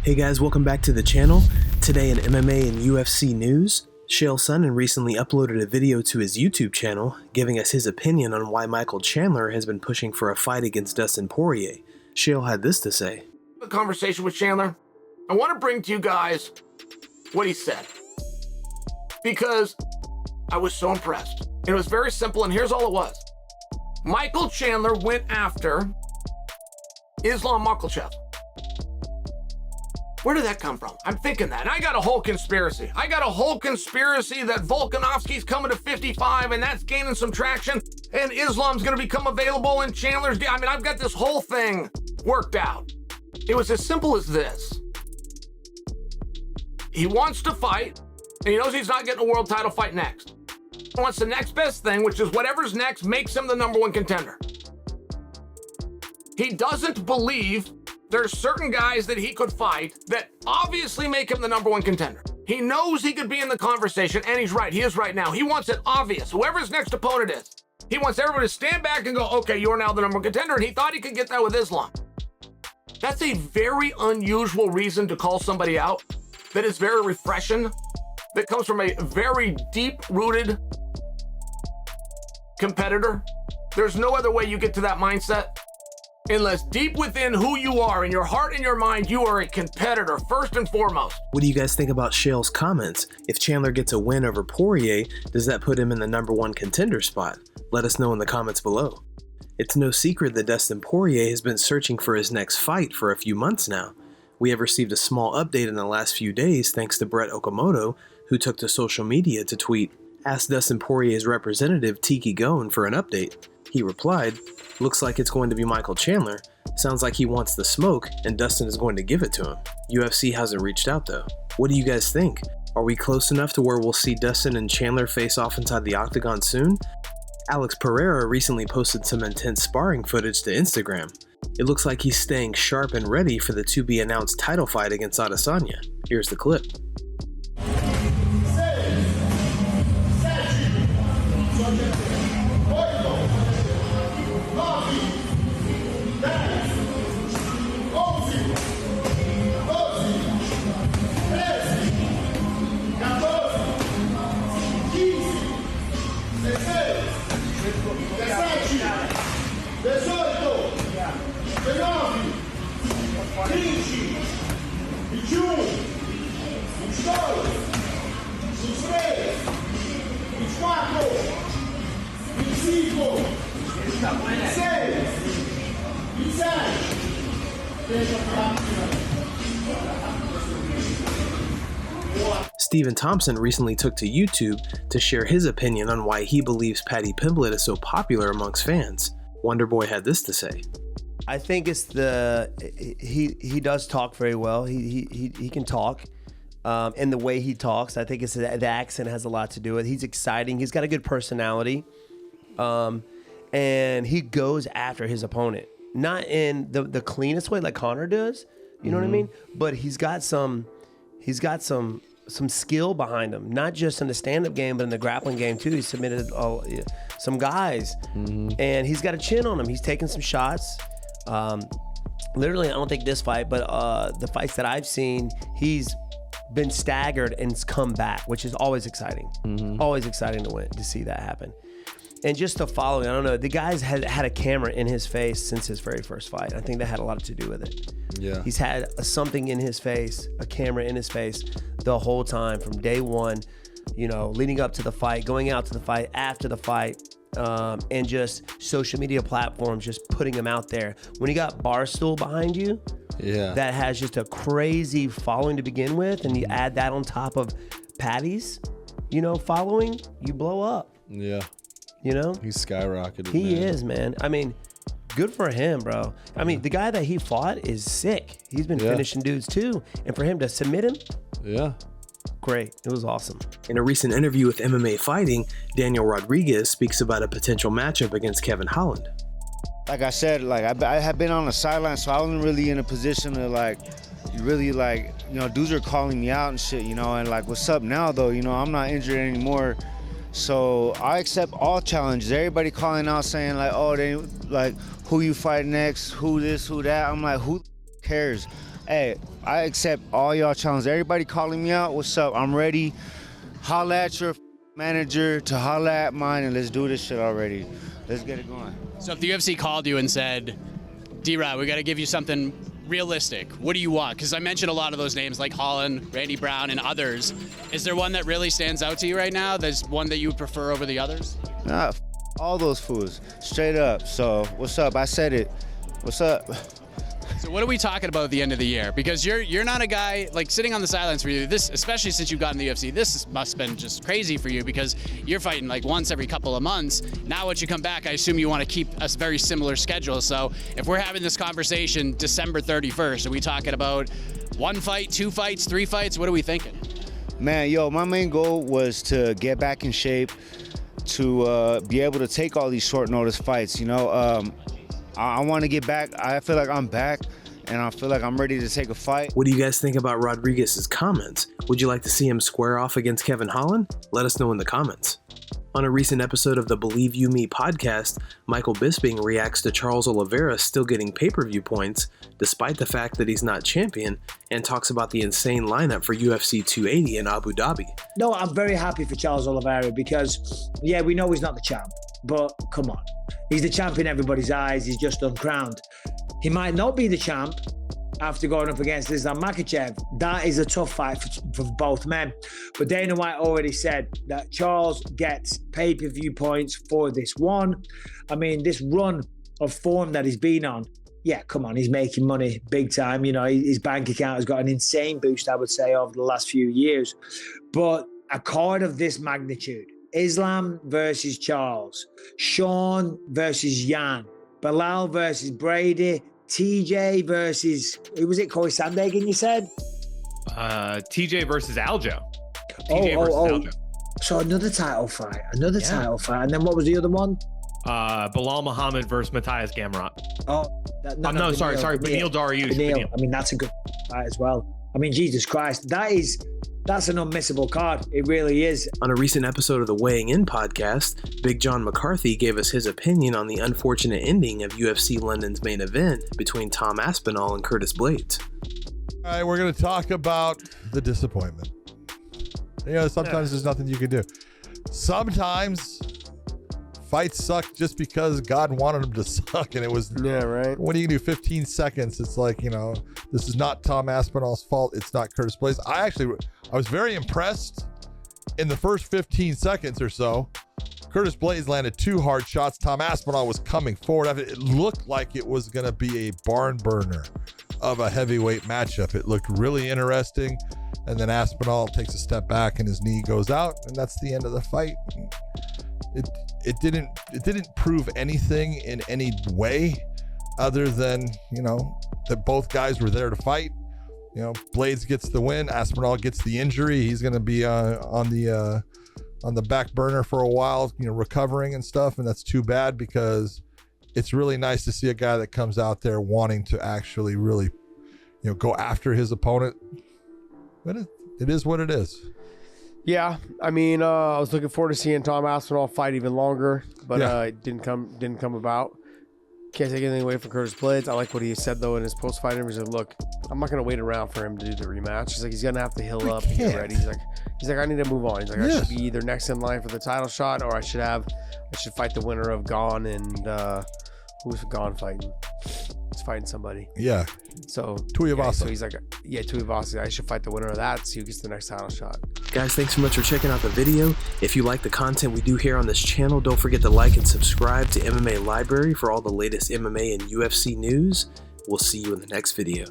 Hey guys, welcome back to the channel. Today in MMA and UFC news, Chael Sonnen recently uploaded a video to his YouTube channel giving us his opinion on why Michael Chandler has been pushing for a fight against Dustin Porier. Chael had this to say. A conversation with Chandler. I want to bring to you guys what he said because I was so impressed. It was very simple, and here's all it was. Michael Chandler went after Islam Makhachev. Where did that come from? I'm thinking that. And I got a whole conspiracy. I got a whole conspiracy that Volkanovski's coming to 55 and that's gaining some traction and Islam's going to become available and Chandler's... I've got this whole thing worked out. It was as simple as this. He wants to fight and he knows he's not getting a world title fight next. He wants the next best thing, which is whatever's next makes him the #1 contender. He doesn't believe there's certain guys that he could fight that obviously make him the #1 contender. He knows he could be in the conversation, and he's right. He is right now. He wants it obvious. Whoever his next opponent is, he wants everybody to stand back and go, okay, you're now the #1 contender, and he thought he could get that with Islam. That's a very unusual reason to call somebody out. That is very refreshing. That comes from a very deep-rooted competitor. There's no other way you get to that mindset. Unless deep within who you are, in your heart and your mind, you are a competitor, first and foremost. What do you guys think about Chael's comments? If Chandler gets a win over Poirier, does that put him in the #1 contender spot? Let us know in the comments below. It's no secret that Dustin Porier has been searching for his next fight for a few months now. We have received a small update in the last few days thanks to Brett Okamoto, who took to social media to tweet, "Ask Dustin Poirier's representative Tiki Gon for an update." He replied, "Looks like it's going to be Michael Chandler. Sounds like he wants the smoke and Dustin is going to give it to him." UFC hasn't reached out though. What do you guys think? Are we close enough to where we'll see Dustin and Chandler face off inside the octagon soon? Alex Pereria recently posted some intense sparring footage to Instagram. It looks like he's staying sharp and ready for the to-be-announced title fight against Adesanya. Here's the clip. Stephen Thompson recently took to YouTube to share his opinion on why he believes Paddy Pimblett is so popular amongst fans. Wonderboy had this to say. I think it's he does talk very well. He can talk, and the way he talks, I think it's the accent has a lot to do with it. He's exciting. He's got a good personality, and he goes after his opponent, not in the cleanest way like Conor does. You know what I mean? But he's got some skill behind him, not just in the stand-up game, but in the grappling game too. He submitted some guys, and he's got a chin on him. He's taking some shots. Literally, I don't think this fight, but the fights that I've seen, he's been staggered and come back, which is always exciting. Always exciting to see that happen. And just the following, I don't know, the guy's had a camera in his face since his very first fight. I think that had a lot to do with it. Yeah. He's had something in his face, a camera in his face the whole time from day one, leading up to the fight, going out to the fight, after the fight, and just social media platforms just putting him out there. When you got Barstool behind you, that has just a crazy following to begin with, and you add that on top of Paddy's, following, you blow up. Yeah. He's skyrocketed. He is, man. I mean, good for him, bro. I mean, the guy that he fought is sick. He's been finishing dudes too. And for him to submit him, great. It was awesome. In a recent interview with MMA Fighting, Daniel Rodriguez speaks about a potential matchup against Kevin Holland. Like I said, I have been on the sideline, so I wasn't really in a position to dudes are calling me out and shit, and what's up now though, I'm not injured anymore. So I accept all challenges. Everybody calling out saying who you fight next, who this, who that. I'm like, who cares? Hey, I accept all y'all challenges. Everybody calling me out, what's up? I'm ready. Holla at your manager to holla at mine, and let's do this shit already. Let's get it going. So if the UFC called you and said, D-Rod, we got to give you something realistic, what do you want? Because I mentioned a lot of those names like Holland, Randy Brown, and others. Is there one that really stands out to you right now? There's one that you would prefer over the others? Nah, all those fools, straight up. So what's up? I said it. What's up? So what are we talking about at the end of the year? Because you're not a guy like sitting on the sidelines for you. This, especially since you've gotten the UFC, this must have been just crazy for you because you're fighting like once every couple of months. Now once you come back, I assume you want to keep a very similar schedule. So if we're having this conversation December 31st, are we talking about 1 fight, 2 fights, 3 fights? What are we thinking? Man, yo, my main goal was to get back in shape, to be able to take all these short notice fights, you know. I want to get back. I feel like I'm back, and I feel like I'm ready to take a fight. What do you guys think about Rodriguez's comments? Would you like to see him square off against Kevin Holland? Let us know in the comments. On a recent episode of the Believe You Me podcast, Michael Bisping reacts to Charles Oliveira still getting pay-per-view points, despite the fact that he's not champion, and talks about the insane lineup for UFC 280 in Abu Dhabi. No, I'm very happy for Charles Oliveira because, yeah, we know he's not the champ, but come on. He's the champ in everybody's eyes. He's just uncrowned. He might not be the champ after going up against Islam Makhachev. That is a tough fight for both men. But Dana White already said that Charles gets pay-per-view points for this one. I mean, this run of form that he's been on, yeah, come on, he's making money big time. You know, his bank account has got an insane boost, I would say, over the last few years. But a card of this magnitude, Islam versus Charles, Sean versus Jan, Bilal versus Brady, TJ versus, who was it, Corey Sandhagen, you said? TJ versus Aljo. TJ versus Aljo. So another title fight. And then what was the other one? Bilal Muhammad versus Matthias Gamrot. Sorry, Beneil Dariush. Beneil. I mean, that's a good fight as well. I mean, Jesus Christ, that's an unmissable card. It really is. On a recent episode of the Weighing In podcast, Big John McCarthy gave us his opinion on the unfortunate ending of UFC London's main event between Tom Aspinall and Curtis Blaydes. All right, we're going to talk about the disappointment. You know, sometimes there's nothing you can do. Sometimes fights suck just because God wanted them to suck, and it was, right. What do you do? 15 seconds. It's like, you know, this is not Tom Aspinall's fault. It's not Curtis Blaydes. I was very impressed in the first 15 seconds or so. Curtis Blaydes landed 2 hard shots. Tom Aspinall was coming forward. It looked like it was going to be a barn burner of a heavyweight matchup. It looked really interesting. And then Aspinall takes a step back and his knee goes out, and that's the end of the fight. It didn't prove anything in any way other than, you know, that both guys were there to fight. You know, Blaydes gets the win, Aspinall gets the injury. He's going to be on the back burner for a while, you know, recovering and stuff, and that's too bad because it's really nice to see a guy that comes out there wanting to actually really, you know, go after his opponent. But it is what it is. Yeah, I mean, I was looking forward to seeing Tom Aspinall fight even longer, but it didn't come about. Can't take anything away from Curtis Blaydes. I like what he said, though, in his post-fight interview. He said, look, I'm not going to wait around for him to do the rematch. He's like, he's going to have to heal up and get ready. He's like, I need to move on. He's like, I should be either next in line for the title shot, or I should fight the winner of Gane and who's Gane fighting? He's fighting somebody. Yeah. So Tuivasa. So he's like, Tuivasa. I should fight the winner of that, see who gets the next title shot. Guys, thanks so much for checking out the video. If you like the content we do here on this channel, don't forget to like and subscribe to MMA Library for all the latest MMA and UFC news. We'll see you in the next video.